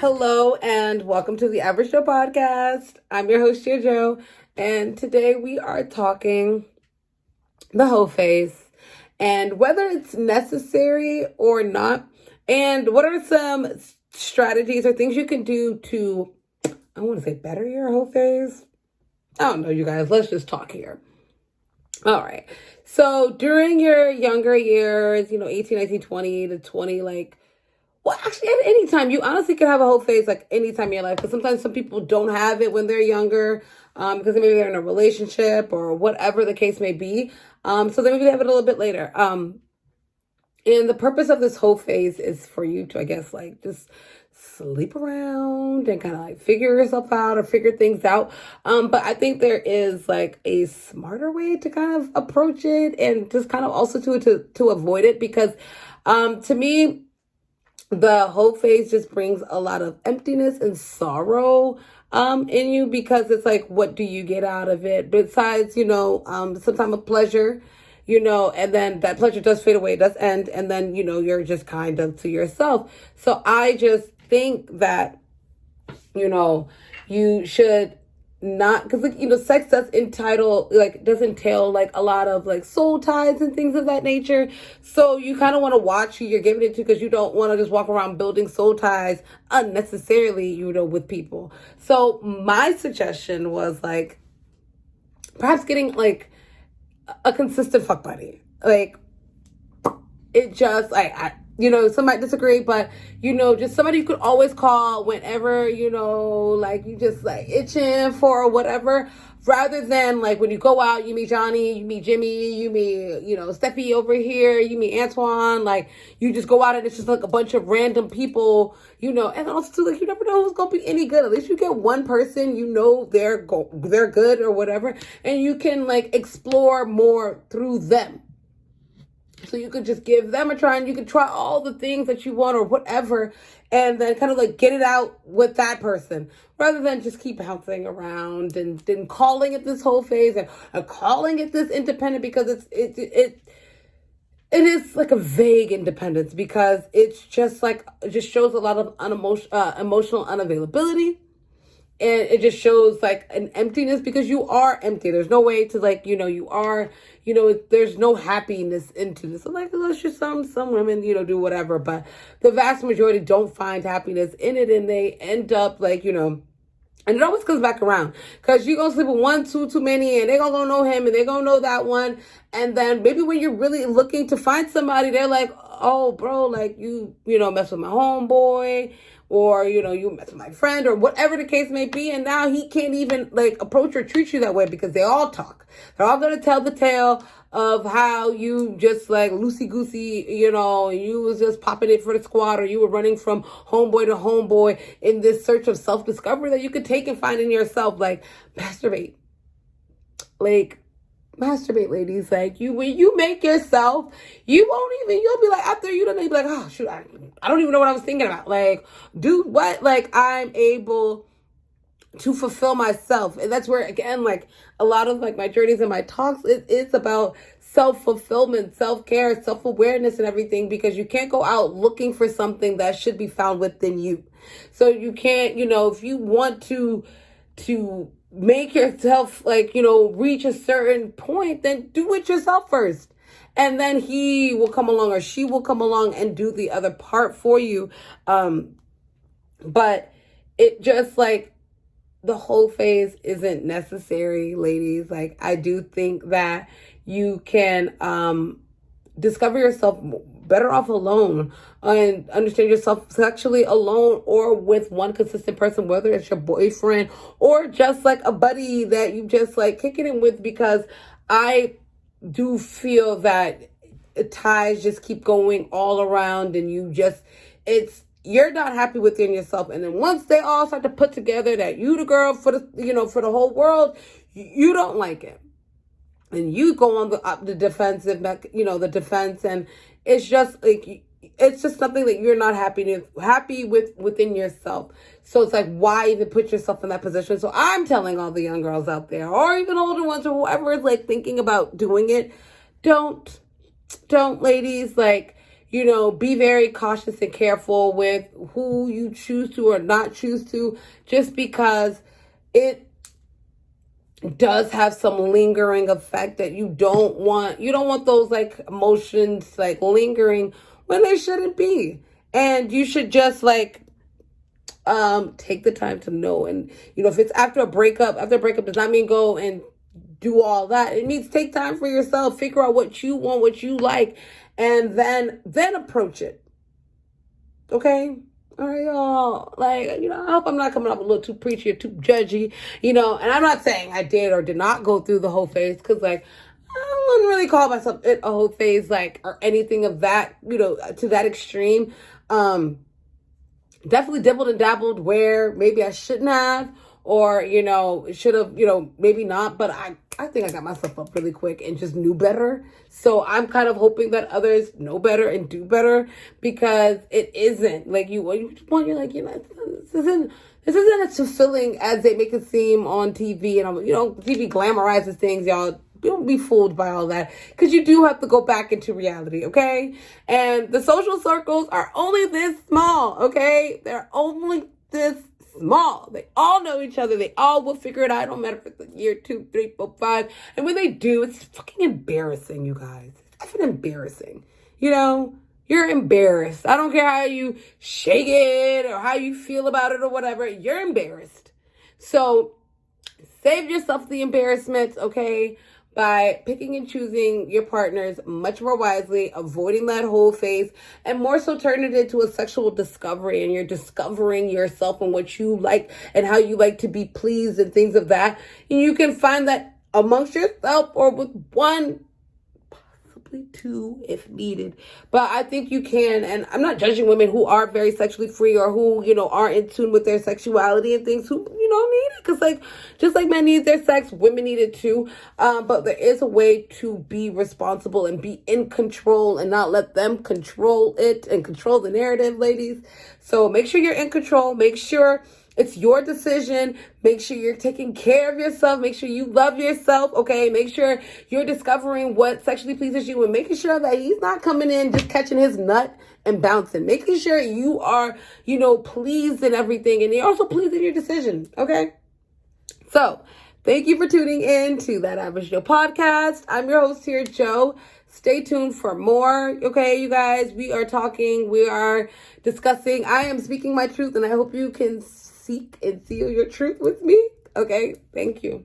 Hello and welcome to the Average Joe podcast. I'm your host, JoJo, and today we are talking the hoe phase and whether it's necessary or not, and what are some strategies or things you can do to, I want to say, better your hoe phase. I don't know, you guys. Let's just talk here. All right. So during your younger years, 18, 19, 20 to 20, well, actually, at any time, you honestly can have a whole phase like any time in your life. Because sometimes some people don't have it when they're younger, because maybe they're in a relationship or whatever the case may be. So they maybe have it a little bit later. And the purpose of this whole phase is for you to, I guess, just sleep around and kind of figure yourself out or figure things out. But I think there is a smarter way to kind of approach it and just kind of also to avoid it, because to me, the whole phase just brings a lot of emptiness and sorrow in you, because it's what do you get out of it besides, some time of pleasure, and then that pleasure does fade away, it does end, and then, you're just kind of to yourself. So I just think that, you should not, because sex does entail a lot of soul ties and things of that nature. So you kind of want to watch who you're giving it to, because you don't want to just walk around building soul ties unnecessarily, with people. So my suggestion was perhaps getting a consistent fuck buddy. It just some might disagree, but just somebody you could always call whenever, you just itching for whatever, rather than when you go out, you meet Johnny, you meet Jimmy, you meet, Steffi over here, you meet Antoine, you just go out and it's just a bunch of random people, and also you never know who's going to be any good. At least you get one person, they're good or whatever, and you can explore more through them. So you could just give them a try, and you could try all the things that you want or whatever, and then kind of get it out with that person, rather than just keep bouncing around and then calling it this whole phase and calling it this independent, because it is a vague independence, because it's just it just shows a lot of emotional unavailability. And it just shows an emptiness, because you are empty. There's no way to you are, there's no happiness into this. So unless you're some women, do whatever. But the vast majority don't find happiness in it. And they end up and it always comes back around, because you're going to sleep with one, too many, and they're going to know him, and they're going to know that one. And then maybe when you're really looking to find somebody, they're like, oh, bro, you mess with my homeboy, or, you mess with my friend, or whatever the case may be. And now he can't even approach or treat you that way, because they all talk. They're all going to tell the tale of how you just loosey-goosey, you was just popping it for the squad, or you were running from homeboy to homeboy in this search of self-discovery that you could take and find in yourself. Masturbate. Masturbate, ladies. When you make yourself, you'll be after you done, you'll be oh, shoot, I don't even know what I was thinking about. Do what? I'm able to fulfill myself. And that's where, again, a lot of my journeys and my talks, it's about self-fulfillment, self-care, self-awareness and everything, because you can't go out looking for something that should be found within you. So you can't, if you want to make yourself reach a certain point, then do it yourself first. And then he will come along, or she will come along and do the other part for you. But it just the whole phase isn't necessary, ladies. I do think that you can discover yourself better off alone, and understand yourself sexually alone, or with one consistent person, whether it's your boyfriend or just a buddy that you just kicking it with, because I do feel that ties just keep going all around, and you're not happy within yourself. And then once they all start to put together that you the girl for the for the whole world, you don't like it, and you go on the defensive, the defense, and it's just it's just something that you're not happy with within yourself. So it's why even put yourself in that position? So I'm telling all the young girls out there, or even older ones, or whoever is thinking about doing it, don't, ladies. be very cautious and careful with who you choose to or not choose to, just because it does have some lingering effect that you don't want. You don't want those like emotions like lingering when they shouldn't be. And you should just like take the time to know. And if it's after a breakup does not mean go and do all that. It means take time for yourself, figure out what you want, what you like, and then approach it. Okay? All right, y'all. Like, I hope I'm not coming up a little too preachy or too judgy, and I'm not saying I did or did not go through the whole phase, because, like, I wouldn't really call myself a whole phase, like, or anything of that, to that extreme. Definitely dibbled and dabbled where maybe I shouldn't have, or, should have, maybe not, but I think I got myself up really quick and just knew better. So I'm kind of hoping that others know better and do better, because it isn't like you're like, this isn't as fulfilling as they make it seem on TV. And TV glamorizes things, y'all. Don't be fooled by all that, because you do have to go back into reality, okay? And the social circles are only this small, okay? They're only this small. They all know each other. They all will figure it out. It don't matter if it's a year, 2, 3, 4, 5. And when they do, it's fucking embarrassing, you guys. It's fucking embarrassing. You're embarrassed. I don't care how you shake it or how you feel about it or whatever. You're embarrassed. So save yourself the embarrassment, okay? By picking and choosing your partners much more wisely, avoiding that whole phase, and more so turning it into a sexual discovery, and you're discovering yourself and what you like and how you like to be pleased and things of that. And you can find that amongst yourself or with one, possibly two if needed. But I think you can, and I'm not judging women who are very sexually free or who, are in tune with their sexuality and things, who, need it. Because, like, just like men need their sex, women need it too. But there is a way to be responsible and be in control and not let them control it and control the narrative, ladies. So make sure you're in control. Make sure it's your decision. Make sure you're taking care of yourself. Make sure you love yourself, okay? Make sure you're discovering what sexually pleases you and making sure that he's not coming in just catching his nut and bouncing. Making sure you are, pleased in everything, and you're also pleased in your decision, okay? So, thank you for tuning in to That Average Joe podcast. I'm your host here, Joe. Stay tuned for more, okay, you guys? We are discussing. I am speaking my truth, and I hope you can seek and seal your truth with me. Okay, thank you.